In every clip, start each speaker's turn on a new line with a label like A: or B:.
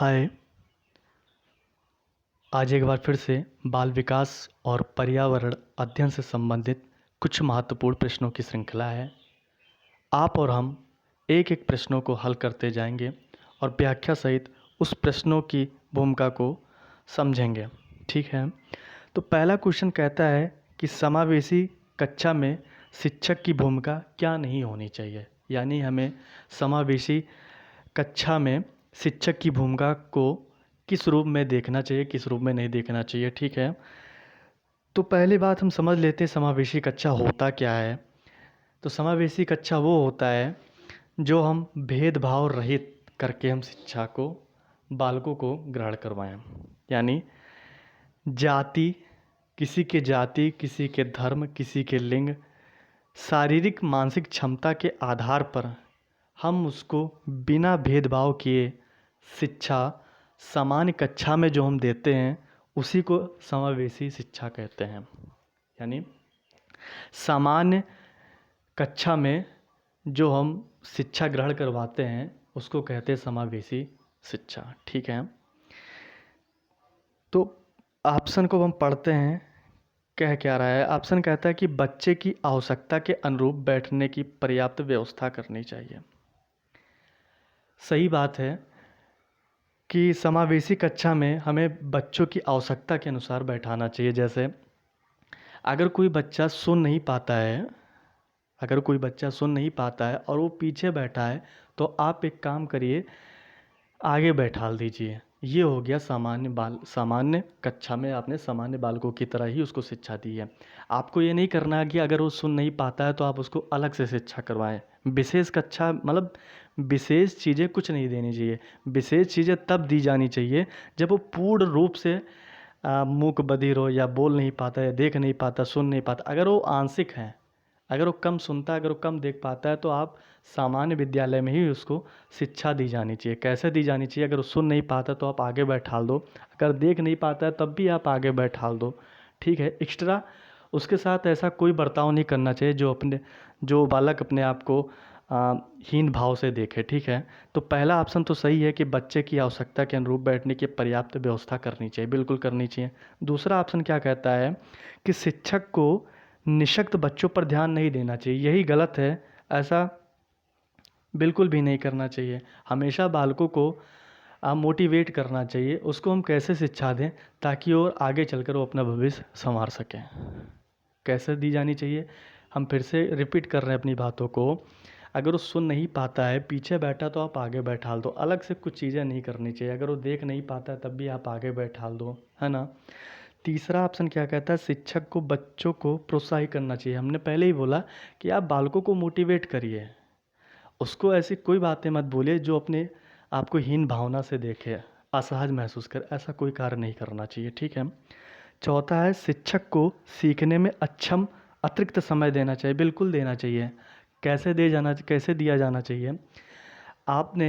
A: हाय। आज एक बार फिर से बाल विकास और पर्यावरण अध्ययन से संबंधित कुछ महत्वपूर्ण प्रश्नों की श्रृंखला है। आप और हम एक एक प्रश्नों को हल करते जाएंगे और व्याख्या सहित उस प्रश्नों की भूमिका को समझेंगे। ठीक है, तो पहला क्वेश्चन कहता है कि समावेशी कक्षा में शिक्षक की भूमिका क्या नहीं होनी चाहिए। यानी हमें समावेशी कक्षा में शिक्षक की भूमिका को किस रूप में देखना चाहिए, किस रूप में नहीं देखना चाहिए। ठीक है, तो पहली बात हम समझ लेते हैं समावेशी कक्षा होता क्या है। तो समावेशी कक्षा वो होता है जो हम भेदभाव रहित करके हम शिक्षा को बालकों को ग्रहण करवाएं। यानी जाति, किसी के धर्म, किसी के लिंग, शारीरिक मानसिक क्षमता के आधार पर हम उसको बिना भेदभाव किए शिक्षा सामान्य कक्षा में जो हम देते हैं उसी को समावेशी शिक्षा कहते हैं। यानी सामान्य कक्षा में जो हम शिक्षा ग्रहण करवाते हैं उसको कहते हैं समावेशी शिक्षा। ठीक है, तो ऑप्शन को हम पढ़ते हैं। कह क्या रहा है? ऑप्शन कहता है कि बच्चे की आवश्यकता के अनुरूप बैठने की पर्याप्त व्यवस्था करनी चाहिए। सही बात है कि समावेशी कक्षा में हमें बच्चों की आवश्यकता के अनुसार बैठाना चाहिए। जैसे अगर कोई बच्चा सुन नहीं पाता है और वो पीछे बैठा है तो आप एक काम करिए, आगे बैठाल दीजिए। ये हो गया सामान्य कक्षा में आपने सामान्य बालकों की तरह ही उसको शिक्षा दी है। आपको ये नहीं करना है कि अगर वो सुन नहीं पाता है तो आप उसको अलग से शिक्षा करवाएं। विशेष कक्षा मतलब विशेष चीज़ें कुछ नहीं देनी चाहिए। विशेष चीज़ें तब दी जानी चाहिए जब वो पूर्ण रूप से मूक बधिर हो, या बोल नहीं पाता, या देख नहीं पाता, सुन नहीं पाता। अगर वो आंशिक है, अगर वो कम सुनता है, अगर वो कम देख पाता है, तो आप सामान्य विद्यालय में ही उसको शिक्षा दी जानी चाहिए। कैसे दी जानी चाहिए? अगर वो सुन नहीं पाता तो आप आगे बैठाल दो, अगर देख नहीं पाता है तब भी आप आगे बैठाल दो। ठीक है, एक्स्ट्रा उसके साथ ऐसा कोई बर्ताव नहीं करना चाहिए जो बालक अपने आप को हीन भाव से देखे। ठीक है, तो पहला ऑप्शन तो सही है कि बच्चे की आवश्यकता के अनुरूप बैठने की पर्याप्त व्यवस्था करनी चाहिए, बिल्कुल करनी चाहिए। दूसरा ऑप्शन क्या कहता है कि शिक्षक को निःशक्त बच्चों पर ध्यान नहीं देना चाहिए। यही गलत है, ऐसा बिल्कुल भी नहीं करना चाहिए। हमेशा बालकों को मोटिवेट करना चाहिए। उसको हम कैसे शिक्षा दें ताकि और आगे चलकर वो अपना भविष्य संवार सकें। कैसे दी जानी चाहिए? हम फिर से रिपीट कर रहे हैं अपनी बातों को। अगर वो सुन नहीं पाता है, पीछे बैठा, तो आप आगे बैठाल दो। अलग से कुछ चीज़ें नहीं करनी चाहिए। अगर वो देख नहीं पाता है तब भी आप आगे बैठाल दो, है ना। तीसरा ऑप्शन क्या कहता है? शिक्षक को बच्चों को प्रोत्साहित करना चाहिए। हमने पहले ही बोला कि आप बालकों को मोटिवेट करिए, उसको ऐसी कोई बातें मत बोलिए जो अपने आपको हीन भावना से देखे, असहज महसूस कर। ऐसा कोई कार्य नहीं करना चाहिए। ठीक है, चौथा है शिक्षक को सीखने में अक्षम अतिरिक्त समय देना चाहिए। बिल्कुल देना चाहिए। कैसे दिया जाना चाहिए? आपने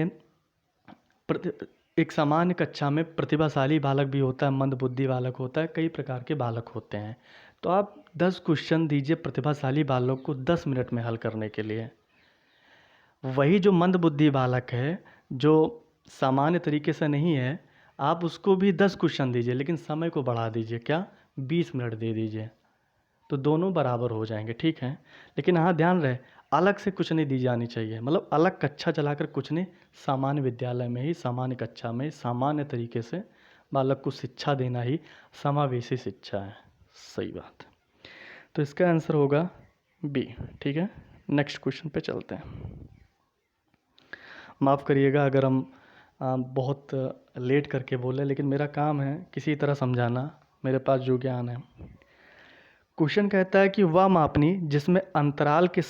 A: एक सामान्य कक्षा में प्रतिभाशाली बालक भी होता है, मंदबुद्धि बालक होता है, कई प्रकार के बालक होते हैं। तो आप 10 क्वेश्चन दीजिए प्रतिभाशाली बालक को 10 मिनट में हल करने के लिए। वही जो मंदबुद्धि बालक है, जो सामान्य तरीके से नहीं है, आप उसको भी 10 क्वेश्चन दीजिए, लेकिन समय को बढ़ा दीजिए। क्या? 20 मिनट दे दीजिए, तो दोनों बराबर हो जाएंगे। ठीक है, लेकिन हाँ ध्यान रहे, अलग से कुछ नहीं दी जानी चाहिए। मतलब अलग कक्षा चलाकर कुछ नहीं, सामान्य विद्यालय में ही, सामान्य कक्षा में सामान्य तरीके से बालक को शिक्षा देना ही समावेशी शिक्षा है। सही बात है, तो इसका आंसर होगा बी। ठीक है, नेक्स्ट क्वेश्चन पे चलते हैं। माफ़ करिएगा अगर हम बहुत लेट करके बोले, लेकिन मेरा काम है किसी तरह समझाना, मेरे पास जो ज्ञान है। क्वेश्चन कहता है कि वह मापनी जिसमें अंतराल के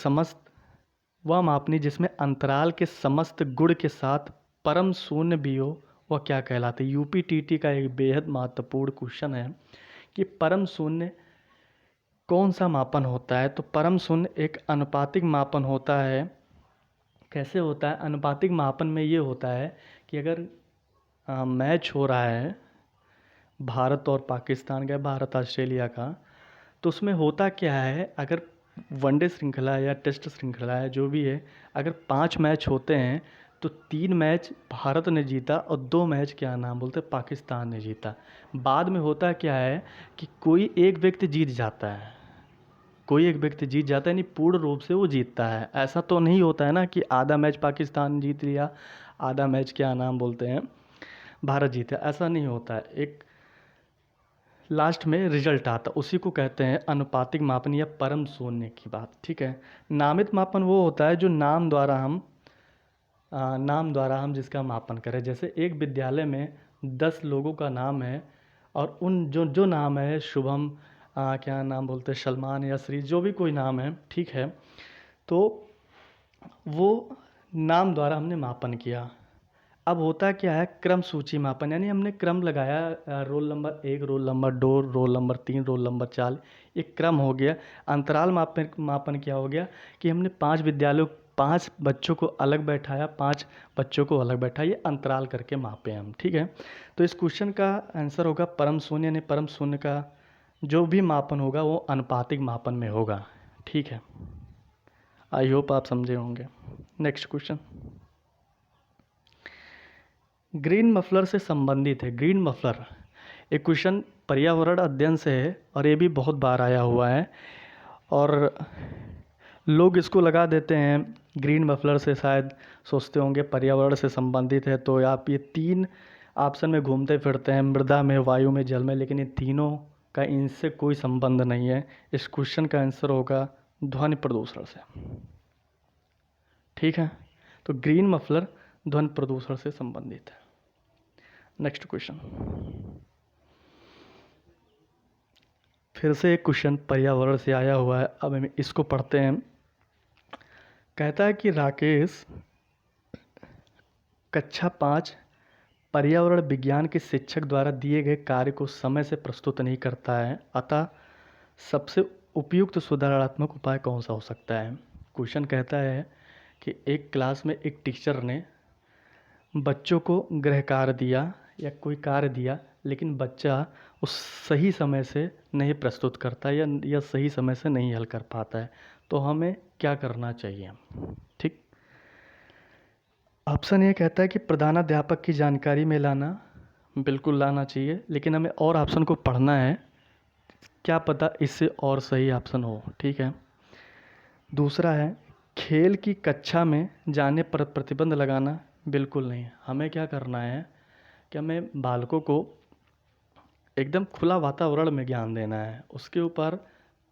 A: समस्त गुण के साथ परम शून्य भी हो, वह क्या कहलाती है? यूपीटीटी का एक बेहद महत्वपूर्ण क्वेश्चन है कि परम शून्य कौन सा मापन होता है। तो परम शून्य एक अनुपातिक मापन होता है। कैसे होता है? अनुपातिक मापन में ये होता है कि अगर मैच हो रहा है भारत और पाकिस्तान का, भारत ऑस्ट्रेलिया का, तो उसमें होता क्या है, अगर वनडे श्रृंखला या टेस्ट श्रृंखला है जो भी है, अगर 5 मैच होते हैं तो 3 मैच भारत ने जीता और 2 मैच क्या नाम बोलते पाकिस्तान ने जीता। बाद में होता क्या है कि कोई एक व्यक्ति जीत जाता है, कोई एक व्यक्ति जीत जाता है, यानी पूर्ण रूप से वो जीतता है। ऐसा तो नहीं होता है ना कि आधा मैच पाकिस्तान जीत लिया, आधा मैच क्या नाम बोलते हैं भारत जीता, ऐसा नहीं होता है। एक लास्ट में रिजल्ट आता, उसी को कहते हैं अनुपातिक मापन या परम शून्य की बात, ठीक है। नामित मापन वो होता है जो नाम द्वारा हम जिसका मापन करें। जैसे एक विद्यालय में 10 लोगों का नाम है और उन जो जो नाम है शुभम, क्या नाम बोलते हैं सलमान या श्री, जो भी कोई नाम है, ठीक है, तो वो नाम द्वारा हमने मापन किया। अब होता क्या है क्रम सूची मापन, यानी हमने क्रम लगाया, roll number 1, roll number 2, roll number 3, roll number 4, एक क्रम हो गया। अंतराल मापन क्या हो गया कि हमने 5 बच्चों को अलग बैठाया, 5 बच्चों को अलग बैठाया, ये अंतराल करके मापे हम, ठीक है। तो इस क्वेश्चन का आंसर होगा परम शून्य, यानी परम शून्य का जो भी मापन होगा वो अनुपातिक मापन में होगा, ठीक है। आई होप आप समझे होंगे। नेक्स्ट क्वेश्चन ग्रीन मफलर से संबंधित है। ग्रीन मफलर एक क्वेश्चन पर्यावरण अध्ययन से है और ये भी बहुत बार आया हुआ है और लोग इसको लगा देते हैं ग्रीन मफलर से, शायद सोचते होंगे पर्यावरण से संबंधित है, तो आप ये 3 ऑप्शन में घूमते फिरते हैं, मृदा में, वायु में, जल में, लेकिन ये तीनों का इनसे कोई संबंध नहीं है। इस क्वेश्चन का आंसर होगा ध्वनि प्रदूषण से, ठीक है। तो ग्रीन मफलर ध्वनि प्रदूषण से संबंधित है। नेक्स्ट क्वेश्चन, फिर से एक क्वेश्चन पर्यावरण से आया हुआ है, अब हम इसको पढ़ते हैं। कहता है कि राकेश कक्षा 5 पर्यावरण विज्ञान के शिक्षक द्वारा दिए गए कार्य को समय से प्रस्तुत नहीं करता है, अतः सबसे उपयुक्त सुधारात्मक उपाय कौन सा हो सकता है। क्वेश्चन कहता है कि एक क्लास में एक टीचर ने बच्चों को गृह कार्य दिया या कोई कार्य दिया, लेकिन बच्चा उस सही समय से नहीं प्रस्तुत करता या सही समय से नहीं हल कर पाता है, तो हमें क्या करना चाहिए, ठीक। ऑप्शन ये कहता है कि प्रधानाध्यापक की जानकारी में लाना, बिल्कुल लाना चाहिए, लेकिन हमें और ऑप्शन को पढ़ना है, क्या पता इससे और सही ऑप्शन हो, ठीक है। दूसरा है खेल की कक्षा में जाने पर प्रतिबंध लगाना, बिल्कुल नहीं। हमें क्या करना है कि हमें बालकों को एकदम खुला वातावरण में ज्ञान देना है, उसके ऊपर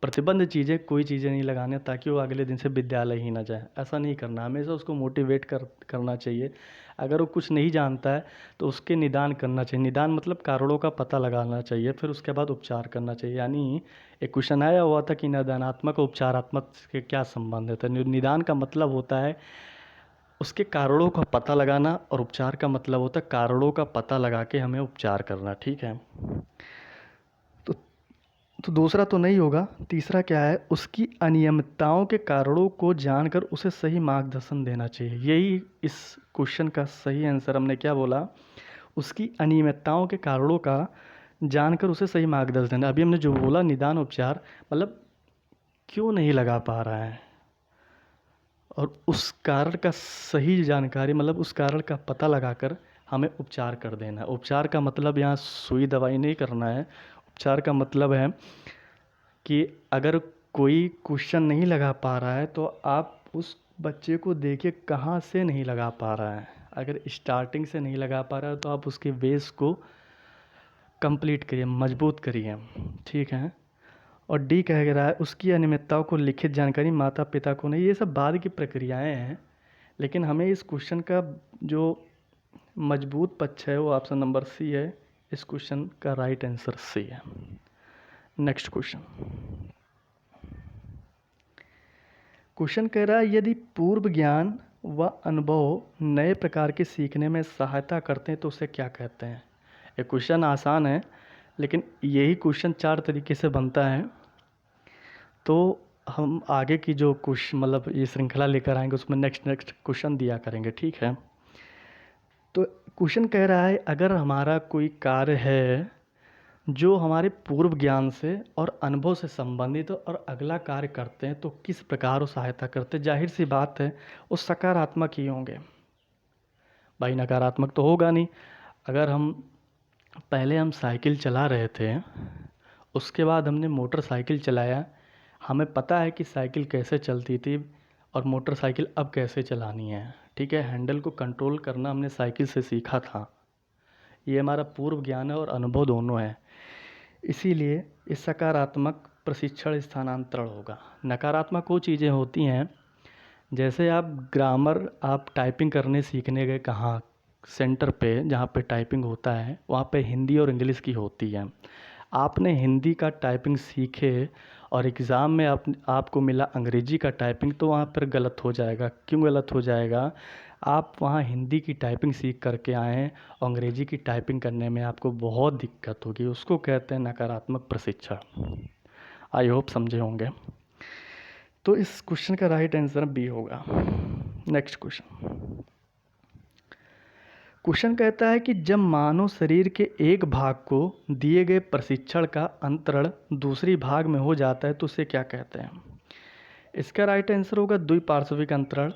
A: प्रतिबंध कोई चीज़ें नहीं लगाने ताकि वो अगले दिन से विद्यालय ही ना जाए, ऐसा नहीं करना। हमेशा उसको मोटिवेट करना चाहिए। अगर वो कुछ नहीं जानता है तो उसके निदान करना चाहिए। निदान मतलब कारणों का पता लगाना चाहिए, फिर उसके बाद उपचार करना चाहिए। यानी एक क्वेश्चन आया हुआ था कि निदानात्मक और उपचारात्मक के क्या संबंध है, तो निदान का मतलब होता है उसके कारणों का पता लगाना और उपचार का मतलब होता है कारणों का पता लगा के हमें उपचार करना, ठीक है। तो दूसरा तो नहीं होगा। तीसरा क्या है, उसकी अनियमितताओं के कारणों को जानकर उसे सही मार्गदर्शन देना चाहिए। यही इस क्वेश्चन का सही आंसर, हमने क्या बोला, उसकी अनियमितताओं के कारणों का जानकर उसे सही मार्गदर्शन देना। अभी हमने जो बोला निदान उपचार, मतलब क्यों नहीं लगा पा रहा है और उस कारण का सही जानकारी, मतलब उस कारण का पता लगाकर हमें उपचार कर देना है। उपचार का मतलब यहाँ सुई दवाई नहीं करना है। उपचार का मतलब है कि अगर कोई क्वेश्चन नहीं लगा पा रहा है तो आप उस बच्चे को देखिए कहाँ से नहीं लगा पा रहा है। अगर स्टार्टिंग से नहीं लगा पा रहा है तो आप उसके बेस को कंप्लीट करिए, मजबूत करिए, ठीक है। और डी कह रहा है उसकी अनियमितताओं को लिखित जानकारी माता पिता को नहीं। ये सब बाद की प्रक्रियाएं हैं, लेकिन हमें इस क्वेश्चन का जो मजबूत पक्ष है वो ऑप्शन नंबर सी है। इस क्वेश्चन का राइट आंसर सी है। नेक्स्ट क्वेश्चन कह रहा है यदि पूर्व ज्ञान व अनुभव नए प्रकार के सीखने में सहायता करते हैं तो उसे क्या कहते हैं। ये क्वेश्चन आसान है, लेकिन यही क्वेश्चन 4 तरीके से बनता है। तो हम आगे की जो क्वेश्चन मतलब ये श्रृंखला लेकर आएंगे उसमें नेक्स्ट क्वेश्चन दिया करेंगे, ठीक है। तो क्वेश्चन कह रहा है अगर हमारा कोई कार्य है जो हमारे पूर्व ज्ञान से और अनुभव से संबंधित हो और अगला कार्य करते हैं तो किस प्रकार वो सहायता करते हैं। जाहिर सी बात है वो सकारात्मक ही होंगे, भाई नकारात्मक तो होगा नहीं। अगर पहले हम साइकिल चला रहे थे, उसके बाद हमने मोटरसाइकिल चलाया, हमें पता है कि साइकिल कैसे चलती थी और मोटरसाइकिल अब कैसे चलानी है, ठीक है। हैंडल को कंट्रोल करना हमने साइकिल से सीखा था। ये हमारा पूर्व ज्ञान है और अनुभव दोनों है। इसीलिए इस सकारात्मक प्रशिक्षण स्थानांतरण होगा। नकारात्मक वो चीज़ें होती हैं, जैसे आप टाइपिंग करने सीखने गए कहाँ, सेंटर पे जहाँ पे टाइपिंग होता है वहाँ पे हिंदी और इंग्लिश की होती है। आपने हिंदी का टाइपिंग सीखे और एग्ज़ाम में आपको मिला अंग्रेजी का टाइपिंग, तो वहाँ पर गलत हो जाएगा। क्यों गलत हो जाएगा? आप वहाँ हिंदी की टाइपिंग सीख करके आए हैं, अंग्रेजी की टाइपिंग करने में आपको बहुत दिक्कत होगी। उसको कहते हैं नकारात्मक प्रशिक्षण। आई होप समझे होंगे। तो इस क्वेश्चन का राइट आंसर बी होगा। नेक्स्ट क्वेश्चन कहता है कि जब मानव शरीर के एक भाग को दिए गए प्रशिक्षण का अंतरण दूसरी भाग में हो जाता है तो उसे क्या कहते हैं? इसका राइट आंसर होगा द्विपार्श्विक अंतरण।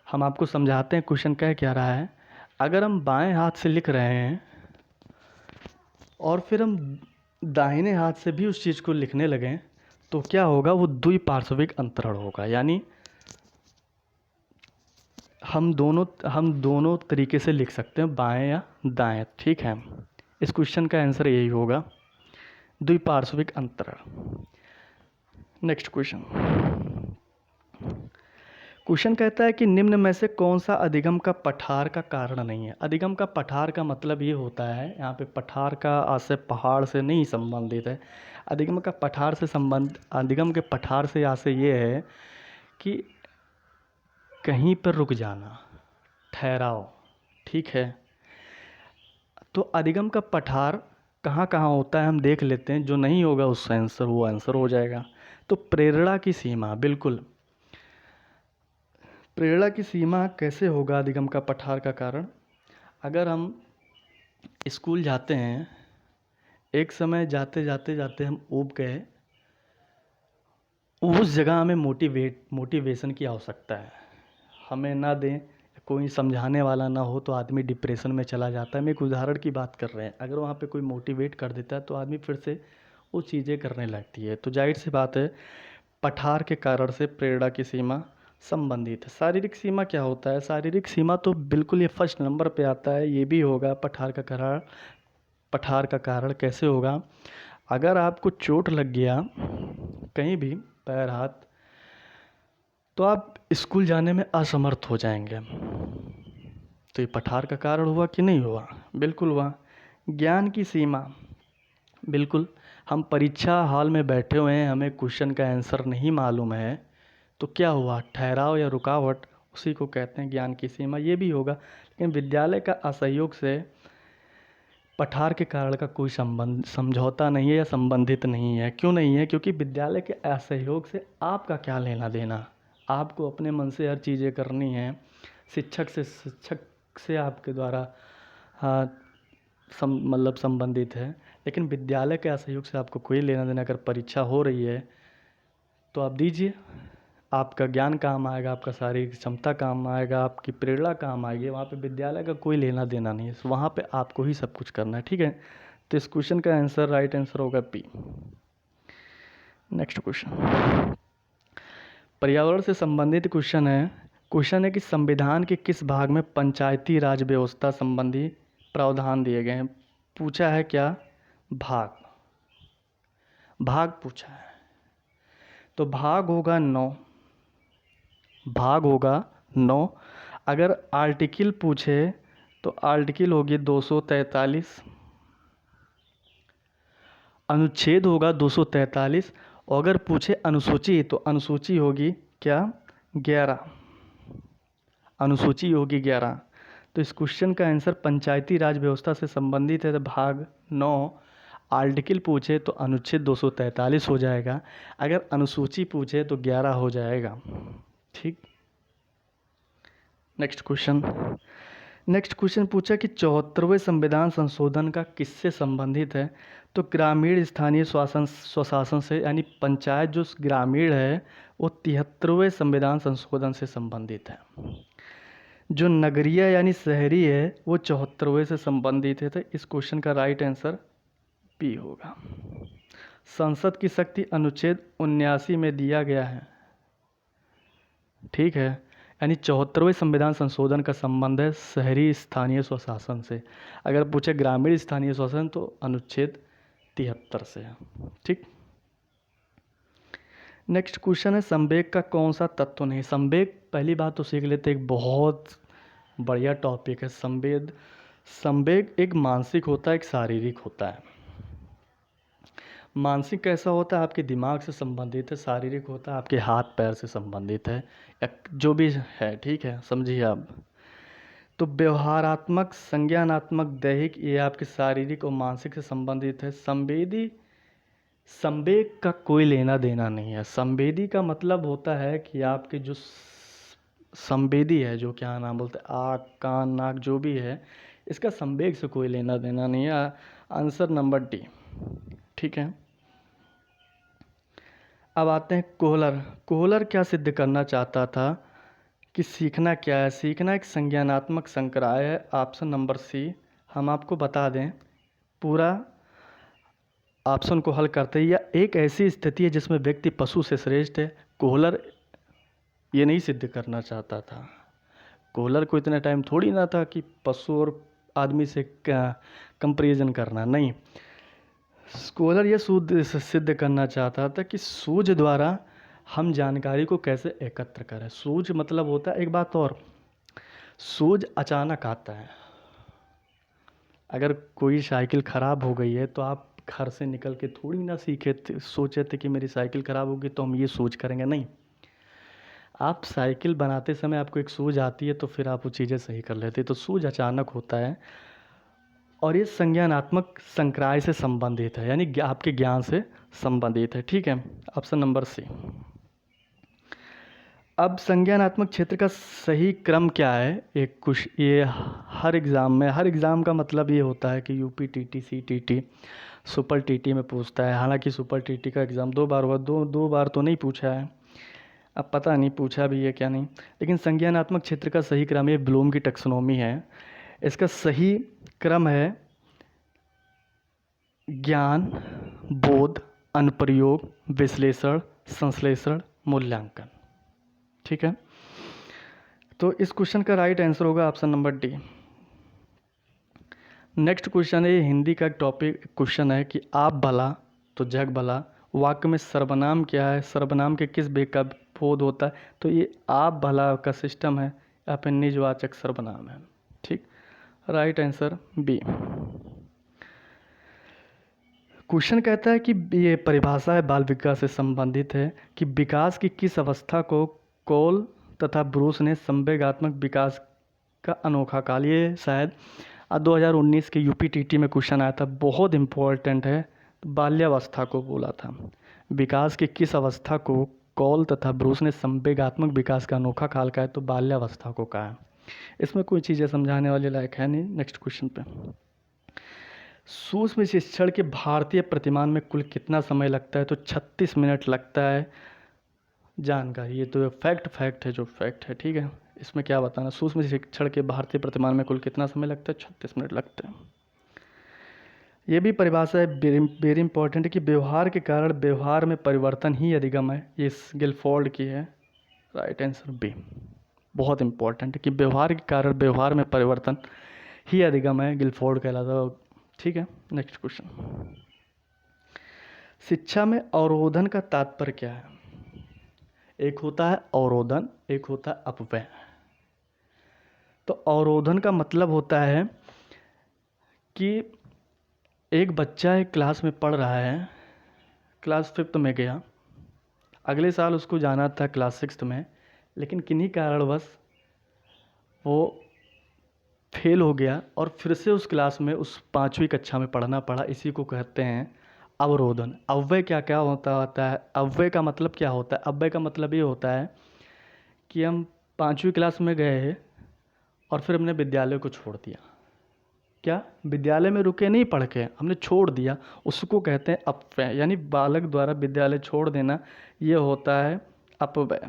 A: हम आपको समझाते हैं क्वेश्चन कह क्या रहा है। अगर हम बाएं हाथ से लिख रहे हैं और फिर हम दाहिने हाथ से भी उस चीज़ को लिखने लगें तो क्या होगा? वो द्विपार्श्विक अंतरण होगा। यानी हम दोनों तरीके से लिख सकते हैं, बाएं या दाएं, ठीक है। इस क्वेश्चन का आंसर यही होगा, द्विपार्श्विक अंतरण। नेक्स्ट क्वेश्चन कहता है कि निम्न में से कौन सा अधिगम का पठार का कारण नहीं है? अधिगम का पठार का मतलब ये होता है, यहाँ पे पठार का आज से पहाड़ से नहीं संबंधित है। अधिगम का पठार से अधिगम के पठार से यहाँ से ये है कि कहीं पर रुक जाना, ठहराव, ठीक है। तो अधिगम का पठार कहाँ कहाँ होता है हम देख लेते हैं। जो नहीं होगा उसका आंसर वो आंसर हो जाएगा। तो प्रेरणा की सीमा, बिल्कुल प्रेरणा की सीमा कैसे होगा अधिगम का पठार का कारण? अगर हम स्कूल जाते हैं, एक समय जाते जाते हम ऊब गए, उस जगह हमें मोटिवेशन की आवश्यकता है। हमें ना दें, कोई समझाने वाला ना हो तो आदमी डिप्रेशन में चला जाता है। हम एक उदाहरण की बात कर रहे हैं। अगर वहाँ पे कोई मोटिवेट कर देता है तो आदमी फिर से वो चीज़ें करने लगती है। तो जाहिर सी बात है, पठार के कारण से प्रेरणा की सीमा संबंधित है। शारीरिक सीमा क्या होता है? शारीरिक सीमा तो बिल्कुल ये फर्स्ट नंबर पे आता है। ये भी होगा पठार का कारण कैसे होगा? अगर आपको चोट लग गया कहीं भी, पैर हाथ, तो आप स्कूल जाने में असमर्थ हो जाएंगे। तो ये पठार का कारण हुआ कि नहीं हुआ? बिल्कुल हुआ। ज्ञान की सीमा, बिल्कुल हम परीक्षा हॉल में बैठे हुए हैं, हमें क्वेश्चन का आंसर नहीं मालूम है, तो क्या हुआ? ठहराव या रुकावट, उसी को कहते हैं ज्ञान की सीमा। ये भी होगा। लेकिन विद्यालय का असहयोग से पठार के कारण का कोई समझौता नहीं है या संबंधित नहीं है। क्यों नहीं है? क्योंकि विद्यालय के असहयोग से आपका क्या लेना देना? आपको अपने मन से हर चीज़ें करनी है। शिक्षक से आपके द्वारा मतलब संबंधित है। लेकिन विद्यालय के असहयोग से आपको कोई लेना देना। अगर परीक्षा हो रही है तो आप दीजिए, आपका ज्ञान काम आएगा, आपका शारीरिक क्षमता काम आएगा, आपकी प्रेरणा काम आएगी। वहाँ पे विद्यालय का कोई लेना देना नहीं है, वहाँ पे आपको ही सब कुछ करना है, ठीक है। तो इस क्वेश्चन का आंसर राइट आंसर होगा पी। नेक्स्ट क्वेश्चन पर्यावरण से संबंधित क्वेश्चन है कि संविधान के किस भाग में पंचायती राज व्यवस्था संबंधी प्रावधान दिए गए हैं? पूछा है क्या? भाग पूछा है। तो भाग होगा 9। अगर आर्टिकल पूछे तो आर्टिकल होगी 243, अनुच्छेद होगा 243, और अगर पूछे अनुसूची तो अनुसूची होगी क्या? 11। अनुसूची होगी 11। तो इस क्वेश्चन का आंसर पंचायती राज व्यवस्था से संबंधित है तो भाग 9। आर्टिकल पूछे तो अनुच्छेद 243 हो जाएगा। अगर अनुसूची पूछे तो 11 हो जाएगा, ठीक। नेक्स्ट क्वेश्चन पूछा कि 74वें संविधान संशोधन का किससे संबंधित है? तो ग्रामीण स्थानीय स्वशासन से, यानी पंचायत जो ग्रामीण है वो 73वें संविधान संशोधन से संबंधित है। जो नगरीय यानी शहरी है वो 74वें से संबंधित है, तो इस क्वेश्चन का राइट आंसर बी होगा। संसद की शक्ति अनुच्छेद 79 में दिया गया है, ठीक है, यानी 74वें संविधान संशोधन का संबंध है शहरी स्थानीय स्वशासन से। अगर पूछे ग्रामीण स्थानीय स्वशासन तो अनुच्छेद 73 से है, ठीक। नेक्स्ट क्वेश्चन है संवेग का कौन सा तत्व नहीं। संवेग पहली बात तो सीख लेते, एक बहुत बढ़िया टॉपिक है संवेग। संवेग एक मानसिक होता है, एक शारीरिक होता है। मानसिक कैसा होता है, आपके दिमाग से संबंधित है। शारीरिक होता है आपके हाथ पैर से संबंधित है, या जो भी है, ठीक है, समझिए आप। तो व्यवहारात्मक, संज्ञानात्मक, दैहिक, ये आपके शारीरिक और मानसिक से संबंधित है। संवेग का कोई लेना देना नहीं है। संवेदी का मतलब होता है कि आपके जो संवेदी है, जो क्या नाम बोलते हैं, आँख कान नाक जो भी है, इसका संवेग से कोई लेना देना नहीं है। आंसर नंबर डी, ठीक है। अब आते हैं कोहलर। कोहलर क्या सिद्ध करना चाहता था कि सीखना क्या है। सीखना एक संज्ञानात्मक संक्राय है, ऑप्शन नंबर सी। हम आपको बता दें पूरा ऑप्शन को हल करते हैं। यह एक ऐसी स्थिति है जिसमें व्यक्ति पशु से श्रेष्ठ है। कोहलर ये नहीं सिद्ध करना चाहता था। कोहलर को इतना टाइम थोड़ी ना था कि पशु और आदमी से कंपेरिजन करना, नहीं। कोहलर यह सिद्ध करना चाहता था कि सूझ द्वारा हम जानकारी को कैसे एकत्र करें। सूझ मतलब होता है, एक बात और, सूझ अचानक आता है। अगर कोई साइकिल ख़राब हो गई है तो आप घर से निकल के थोड़ी ना सोचे थे कि मेरी साइकिल ख़राब होगी तो हम ये सूझ करेंगे, नहीं। आप साइकिल बनाते समय आपको एक सूझ आती है तो फिर आप वो चीज़ें सही कर लेते, तो सूझ अचानक होता है। और ये संज्ञानात्मक संक्राय से संबंधित है, यानी आपके ज्ञान से संबंधित है, ठीक है। Option number C. अब संज्ञानात्मक क्षेत्र का सही क्रम क्या है। एक कुछ ये हर एग्ज़ाम का मतलब ये होता है कि UP TT, CTT, super TT में पूछता है। हालांकि सुपर टीटी का एग्ज़ाम 2 बार हुआ, दो बार तो नहीं पूछा है, अब पता नहीं पूछा भी है क्या नहीं। लेकिन संज्ञानात्मक क्षेत्र का सही क्रम, ये ब्लूम की टैक्सोनॉमी है, इसका सही क्रम है ज्ञान, बोध, अनुप्रयोग, विश्लेषण, संश्लेषण, मूल्यांकन, ठीक है। तो इस क्वेश्चन का राइट आंसर होगा option number D. Next question है, ये हिंदी का एक टॉपिक क्वेश्चन है कि आप भला तो जग भला वाक्य में सर्वनाम क्या है। सर्वनाम के किस वेग का बोध होता है। तो ये आप भला का सिस्टम है या फिर निजवाचक सर्वनाम है, ठीक। Right answer B. क्वेश्चन कहता है कि ये परिभाषा है बाल विकास से संबंधित है कि विकास की किस अवस्था को कॉल तथा ब्रूस ने संवेगात्मक विकास का अनोखा काल, ये शायद 2019 के यूपीटीटी में क्वेश्चन आया था, बहुत इम्पोर्टेंट है। बाल्यावस्था को बोला था। विकास की किस अवस्था को कॉल तथा ब्रूस ने संवेगात्मक विकास का अनोखा काल कहा है, तो बाल्यावस्था को कहा है। इसमें कोई चीज़ें समझाने वाले लायक है नहीं। नेक्स्ट क्वेश्चन पे, सूक्ष्म शिक्षण के भारतीय प्रतिमान में कुल कितना समय लगता है। तो 36 मिनट लगता है। जानकारी, ये तो फैक्ट है, जो फैक्ट है, ठीक है। इसमें क्या बताना, सूक्ष्म शिक्षण के भारतीय प्रतिमान में कुल कितना समय लगता है, 36 मिनट लगते हैं। ये भी परिभाषा है वेरी इंपॉर्टेंट है कि व्यवहार के कारण व्यवहार में परिवर्तन ही अधिगम है। ये गिलफोर्ड की है। राइट आंसर बी, बहुत इंपॉर्टेंट है कि व्यवहार के कारण व्यवहार में परिवर्तन ही अधिगम है, गिलफोर्ड कहलाता, ठीक है। नेक्स्ट क्वेश्चन, शिक्षा में अवरोधन का तात्पर्य क्या है। एक होता है अवरोधन, एक होता है अपव्यय। तो अवरोधन का मतलब होता है कि एक बच्चा एक क्लास में पढ़ रहा है, क्लास 5th में गया, अगले साल उसको जाना था क्लास 6th में, लेकिन किन्हीं कारणवश वो फेल हो गया और फिर से उस क्लास में उस 5वीं कक्षा में पढ़ना पड़ा। इसी को कहते हैं अवरोधन। अव्यय क्या क्या होता है। अव्यय का मतलब क्या होता है। अव्यय का मतलब ये होता है कि हम 5वीं क्लास में गए और फिर हमने विद्यालय को छोड़ दिया। क्या विद्यालय में रुके नहीं पढ़ के, हमने छोड़ दिया, उसको कहते हैं अपव्यय। यानी बालक द्वारा विद्यालय छोड़ देना, ये होता है अपव्यय,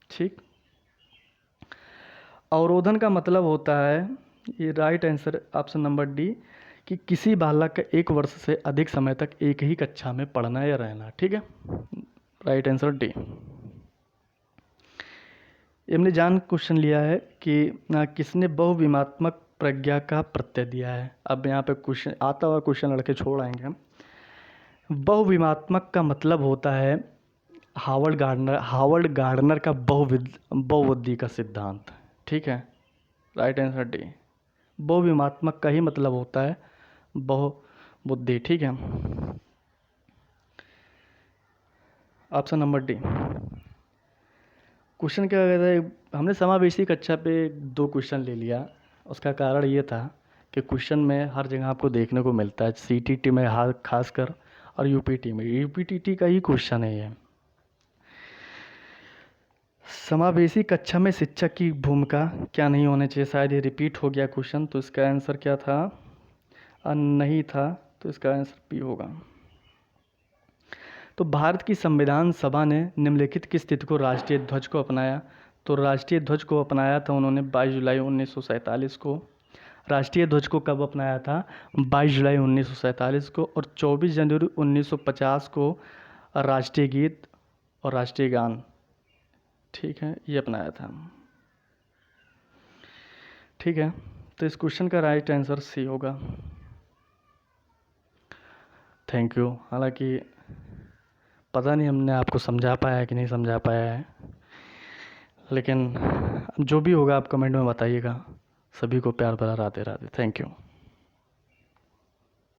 A: ठीक। अवरोधन का मतलब होता है, ये right answer option number D, कि किसी बालक का 1 वर्ष से अधिक समय तक एक ही कक्षा में पढ़ना या रहना। ठीक है, राइट आंसर डी। हमने जान क्वेश्चन लिया है कि किसने बहुविमात्मक प्रज्ञा का प्रत्यय दिया है। अब यहाँ पे क्वेश्चन आता हुआ क्वेश्चन लड़के छोड़ आएंगे हम। बहुविमात्मक का मतलब होता है हावर्ड गार्डनर का बहुबुद्धि का सिद्धांत। ठीक है, राइट आंसर डी। बहुविमात्मक का ही मतलब होता है बहुबुद्धि। ठीक है, ऑप्शन नंबर डी। क्वेश्चन क्या कहता है, हमने समावेशी कक्षा पे 2 क्वेश्चन ले लिया। उसका कारण ये था कि क्वेश्चन में हर जगह आपको देखने को मिलता है, सीटीटी में खासकर और यूपीटी में, यूपीटीटी का ही क्वेश्चन है ये। समावेशी कक्षा में शिक्षक की भूमिका क्या नहीं होनी चाहिए, शायद ये रिपीट हो गया क्वेश्चन, तो इसका आंसर क्या था, नहीं था, तो इसका आंसर बी होगा। तो भारत की संविधान सभा ने निम्नलिखित किस तिथि को राष्ट्रीय ध्वज को अपनाया। तो राष्ट्रीय ध्वज को अपनाया था उन्होंने 22 जुलाई 1947 को। राष्ट्रीय ध्वज को कब अपनाया था, 22 जुलाई 1947 को। और 24 जनवरी 1950 को राष्ट्रीय गीत और राष्ट्रीय गान, ठीक है, ये अपनाया था। ठीक है, तो इस क्वेश्चन का राइट आंसर सी होगा। Thank you. हालांकि पता नहीं हमने आपको समझा पाया है कि नहीं समझा पाया है, लेकिन जो भी होगा आप कमेंट में बताइएगा। सभी को प्यार भरा राधे राधे। Thank you.